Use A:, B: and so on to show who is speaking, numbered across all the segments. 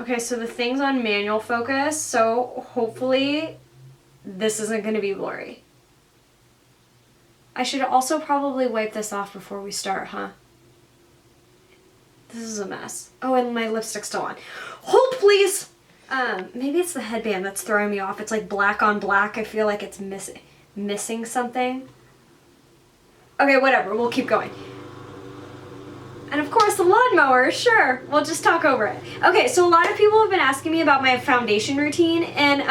A: Okay, so the thing's on manual focus, so hopefully this isn't going to be blurry. I should also probably wipe this off before we start, huh? This is a mess. Oh, and my lipstick's still on. Hold, please! Maybe it's the headband that's throwing me off. It's like black on black. I feel like it's missing something. Okay, whatever. We'll keep going. And of course, the lawnmower. Sure, we'll just talk over it. Okay, so a lot of people have been asking me about my foundation routine, and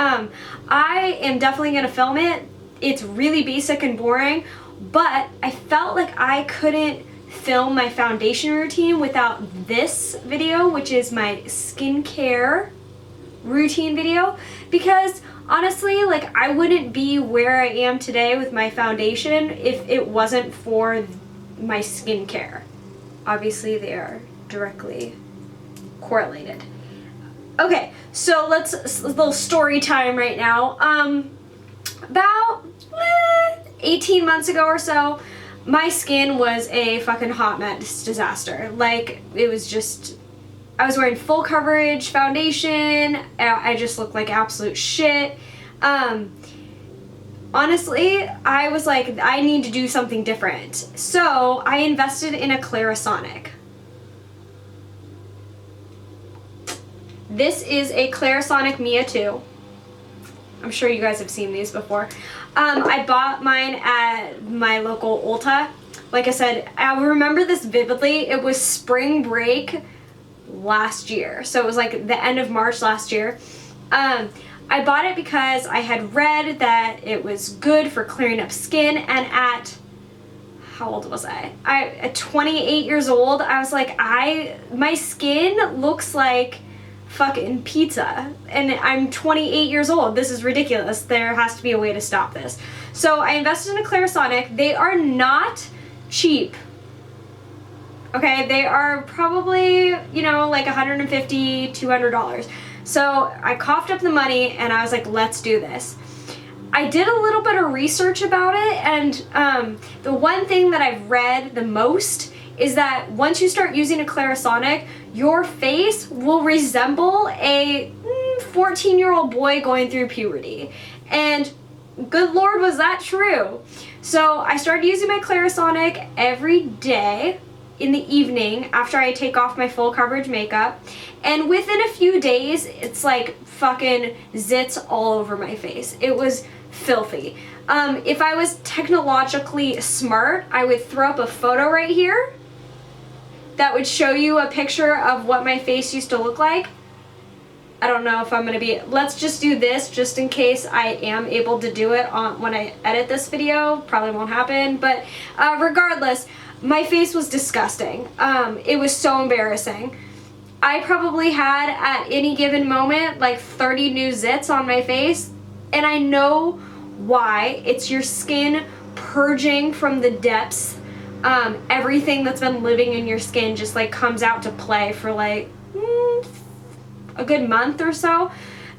A: I am definitely going to film it. It's really basic and boring, but I felt like I couldn't film my foundation routine without this video, which is my skincare routine video, because honestly, like, I wouldn't be where I am today with my foundation if it wasn't for my skincare. Obviously, they are directly correlated. Okay, so a little story time right now. About 18 months ago or so, my skin was a fucking hot mess disaster. Like, it was just, I was wearing full coverage foundation. I just looked like absolute shit. Honestly, I was like, I need to do something different. So I invested in a Clarisonic. This is a Clarisonic Mia 2. I'm sure you guys have seen these before. I bought mine at my local Ulta. Like I said, I remember this vividly. It was spring break last year. So it was like the end of March last year. I bought it because I had read that it was good for clearing up skin, and at, how old was I? At 28 years old, I was like, my skin looks like fucking pizza, and I'm 28 years old. This is ridiculous. There has to be a way to stop this. So I invested in a Clarisonic. They are not cheap. Okay, they are probably, you know, like $150, $200. So I coughed up the money and I was like, let's do this. I did a little bit of research about it, and the one thing that I've read the most is that once you start using a Clarisonic, your face will resemble a 14-year-old boy going through puberty. And good Lord, was that true? So I started using my Clarisonic every day in the evening after I take off my full coverage makeup, and within a few days it's like fucking zits all over my face. It was filthy. If I was technologically smart, I would throw up a photo right here that would show you a picture of what my face used to look like. I don't know if I'm gonna be, let's just do this just in case I am able to do it when I edit this video. Probably won't happen, but regardless, my face was disgusting. It was so embarrassing. I probably had at any given moment like 30 new zits on my face, and I know why. It's your skin purging from the depths. Everything that's been living in your skin just like comes out to play for like a good month or so.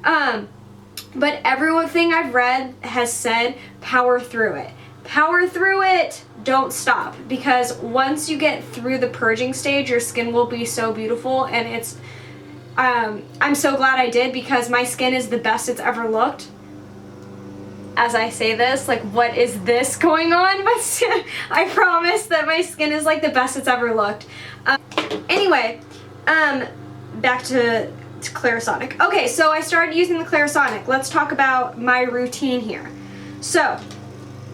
A: But everything I've read has said power through it. Power through it, don't stop, because once you get through the purging stage, your skin will be so beautiful, and it's I'm so glad I did, because my skin is the best it's ever looked. As I say this, like, what is this going on? But I promise that my skin is like the best it's ever looked. Anyway, back to Clarisonic. Okay, so I started using the Clarisonic. Let's talk about my routine here. So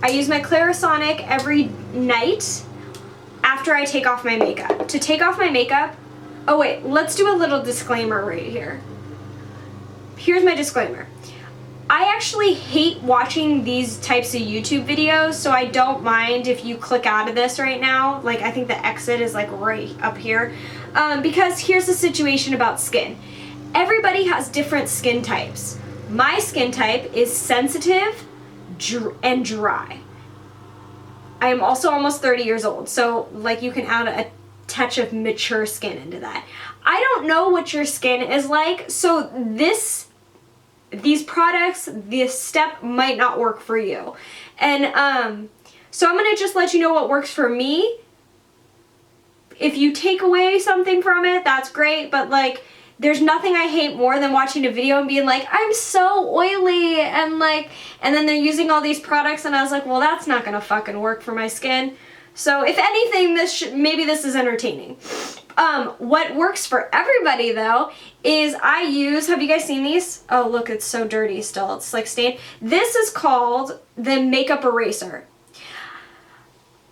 A: I use my Clarisonic every night after I take off my makeup. To take off my makeup, oh wait, let's do a little disclaimer right here. Here's my disclaimer. I actually hate watching these types of YouTube videos, so I don't mind if you click out of this right now. Like, I think the exit is like right up here. Because here's the situation about skin. Everybody has different skin types. My skin type is sensitive and dry. I am also almost 30 years old, so like you can add a touch of mature skin into that. I don't know what your skin is like, so these products, this step might not work for you. And so I'm gonna just let you know what works for me. If you take away something from it, that's great, but like, there's nothing I hate more than watching a video and being like, I'm so oily, and then they're using all these products, and I was like, well, that's not gonna fucking work for my skin. So if anything, maybe this is entertaining. What works for everybody though is I use, have you guys seen these? Oh look, it's so dirty still, it's like stained. This is called the makeup eraser.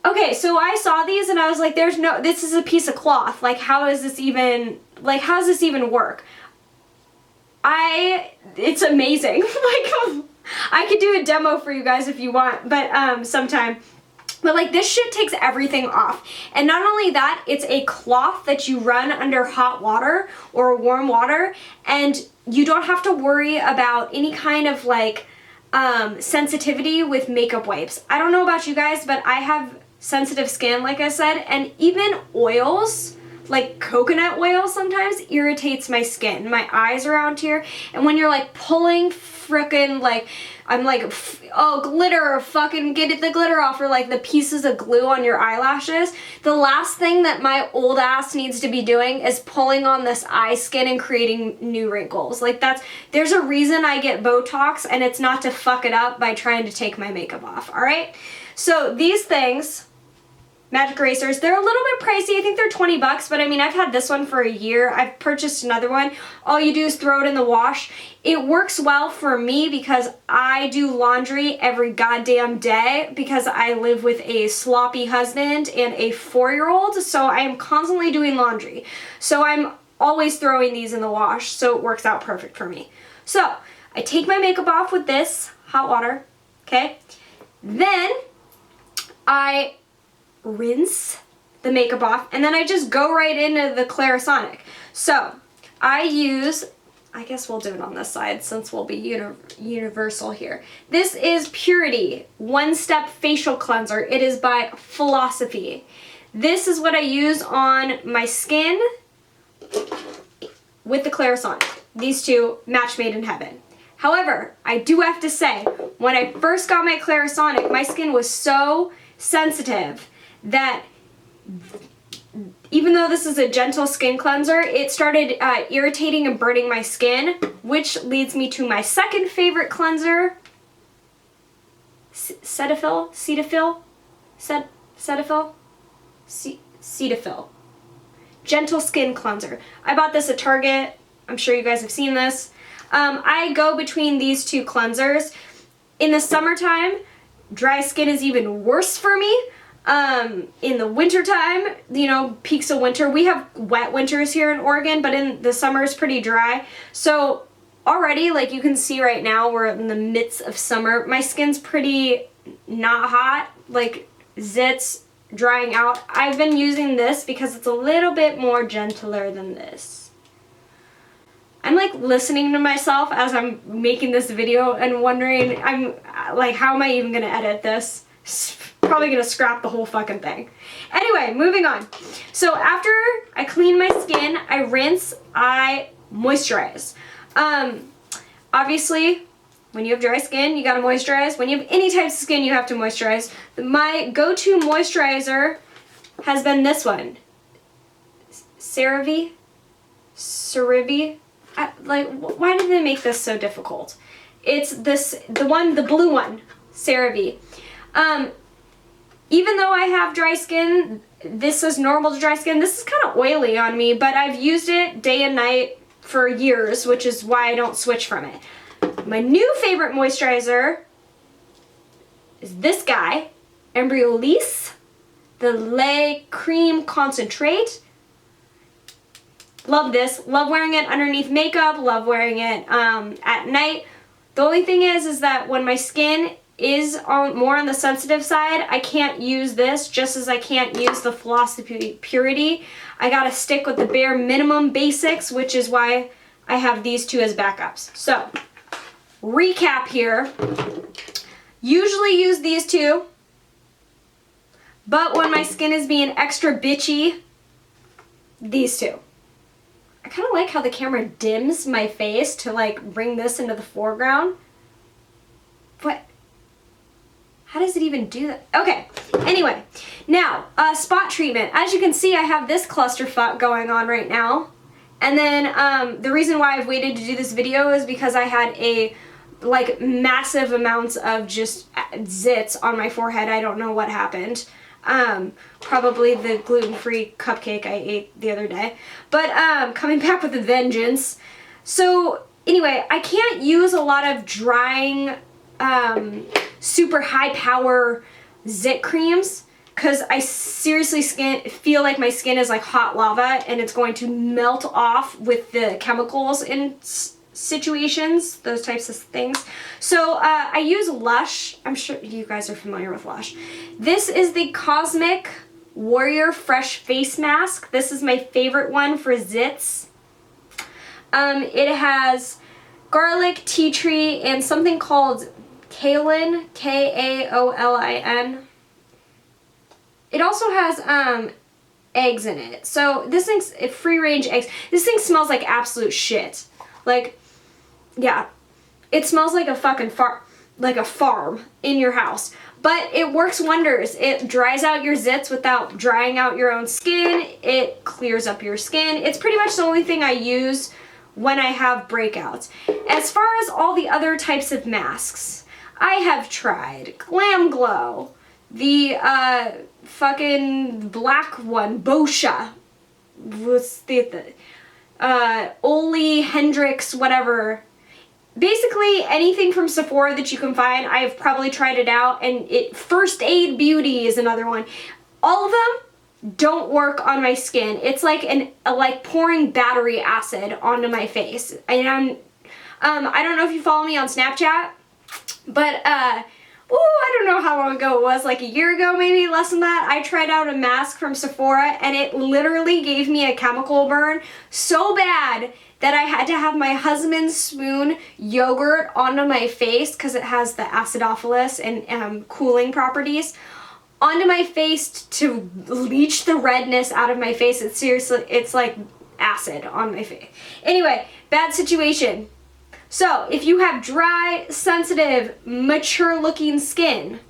A: Okay, so I saw these and I was like, this is a piece of cloth. Like, how does this even work? It's amazing. Like, I could do a demo for you guys if you want, but sometime. But like, this shit takes everything off. And not only that, it's a cloth that you run under hot water or warm water, and you don't have to worry about any kind of like sensitivity with makeup wipes. I don't know about you guys, but I have sensitive skin, like I said, and even oils, like coconut oil sometimes irritates my skin, my eyes around here, and when you're like pulling frickin' like, I'm like, oh, glitter, fucking get the glitter off, or like the pieces of glue on your eyelashes. The last thing that my old ass needs to be doing is pulling on this eye skin and creating new wrinkles. Like there's a reason I get Botox, and it's not to fuck it up by trying to take my makeup off, all right? So these things, magic erasers, they're a little bit pricey. I think they're 20 bucks, but I mean, I've had this one for a year. I've purchased another one. All you do is throw it in the wash. It works well for me because I do laundry every goddamn day because I live with a sloppy husband and a 4-year-old, so I am constantly doing laundry. So I'm always throwing these in the wash, so it works out perfect for me. So I take my makeup off with this hot water, okay? Then I rinse the makeup off, and then I just go right into the Clarisonic. So I use, I guess we'll do it on this side since we'll be universal here. This is Purity One Step Facial Cleanser. It is by Philosophy. This is what I use on my skin with the Clarisonic. These two, match made in heaven. However, I do have to say, when I first got my Clarisonic, my skin was so sensitive that even though this is a gentle skin cleanser, it started irritating and burning my skin, which leads me to my second favorite cleanser, Cetaphil. Gentle skin cleanser. I bought this at Target. I'm sure you guys have seen this. I go between these two cleansers. In the summertime, dry skin is even worse for me. In the wintertime, you know, peaks of winter, we have wet winters here in Oregon, but in the summer it's pretty dry. So already, like you can see right now, we're in the midst of summer. My skin's pretty not hot, like zits, drying out. I've been using this because it's a little bit more gentler than this. I'm like listening to myself as I'm making this video and wondering, I'm like, how am I even gonna edit this? Probably gonna scrap the whole fucking thing. Anyway, moving on. So after I clean my skin, I rinse, I moisturize. Obviously, when you have dry skin, you gotta moisturize. When you have any types of skin, you have to moisturize. My go-to moisturizer has been this one. CeraVe? Like, why did they make this so difficult? It's this, the blue one, CeraVe. Even though I have dry skin, this is normal to dry skin. This is kind of oily on me, but I've used it day and night for years, which is why I don't switch from it. My new favorite moisturizer is this guy, Embryolisse, the Lait Cream Concentrate. Love this. Love wearing it underneath makeup. Love wearing it at night. The only thing is that when my skin is more on the sensitive side, I can't use this, just as I can't use the Philosophy Purity. I gotta stick with the bare minimum basics, which is why I have these two as backups. So, recap here. Usually use these two, but when my skin is being extra bitchy, these two. I kind of like how the camera dims my face to like bring this into the foreground. But how does it even do that? Okay, anyway, now, spot treatment. As you can see, I have this clusterfuck going on right now. And then the reason why I've waited to do this video is because I had a like massive amounts of just zits on my forehead. I don't know what happened. Probably the gluten-free cupcake I ate the other day. But coming back with a vengeance. So anyway, I can't use a lot of drying super high power zit creams because I seriously feel like my skin is like hot lava and it's going to melt off with the chemicals in situations, those types of things. So I use Lush. I'm sure you guys are familiar with Lush. This is the CosMETic Warrior Fresh Face Mask. This is my favorite one for zits. It has garlic, tea tree, and something called kaolin, Kaolin. It also has eggs in it. So this thing's free range eggs. This thing smells like absolute shit. Like, yeah, it smells like a fucking farm in your house. But it works wonders. It dries out your zits without drying out your own skin. It clears up your skin. It's pretty much the only thing I use when I have breakouts. As far as all the other types of masks, I have tried Glam Glow, the fucking black one, Boscia, what's the Oli, Hendrix, whatever. Basically anything from Sephora that you can find, I've probably tried it out. And First Aid Beauty is another one. All of them don't work on my skin. It's like pouring battery acid onto my face. And I don't know if you follow me on Snapchat, but I don't know how long ago it was, like a year ago maybe, less than that. I tried out a mask from Sephora and it literally gave me a chemical burn so bad that I had to have my husband spoon yogurt onto my face because it has the acidophilus and cooling properties onto my face to leach the redness out of my face. It's like acid on my face. Anyway, bad situation. So if you have dry, sensitive, mature looking skin,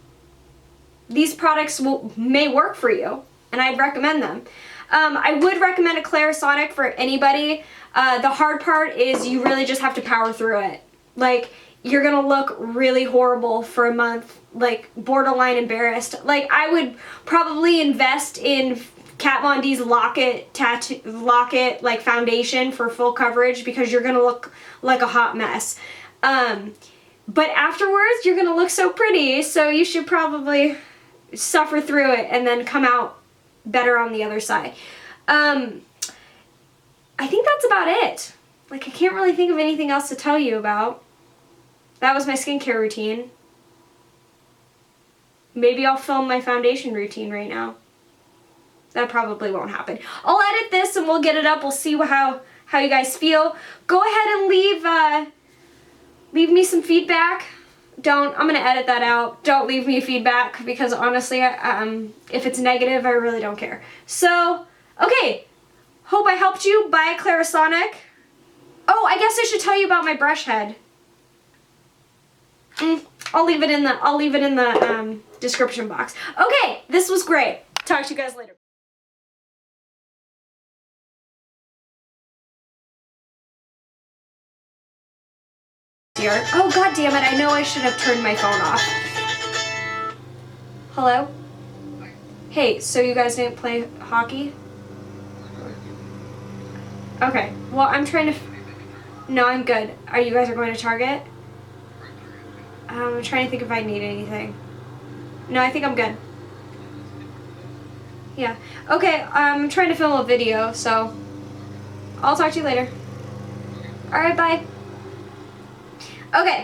A: these products may work for you and I'd recommend them. I would recommend a Clarisonic for anybody. The hard part is you really just have to power through it. Like, you're gonna look really horrible for a month, like borderline embarrassed. Like, I would probably invest in Kat Von D's Lock-It like foundation for full coverage because you're gonna look like a hot mess. But afterwards, you're gonna look so pretty, so you should probably suffer through it and then come out better on the other side. I think that's about it. Like, I can't really think of anything else to tell you about. That was my skincare routine. Maybe I'll film my foundation routine right now. That probably won't happen. I'll edit this and we'll get it up. We'll see how you guys feel. Go ahead and leave me some feedback. I'm gonna edit that out. Don't leave me feedback because honestly, if it's negative, I really don't care. So, okay. Hope I helped you. Buy a Clarisonic. Oh, I guess I should tell you about my brush head. I'll leave it in the description box. Okay, this was great. Talk to you guys later. Oh, god damn it, I know I should have turned my phone off. Hello? Hey, so you guys didn't play hockey? Okay, well, I'm trying to... No, I'm good. Are you guys going to Target? I'm trying to think if I need anything. No, I think I'm good. Yeah. Okay, I'm trying to film a video, so I'll talk to you later. Alright, bye. Okay.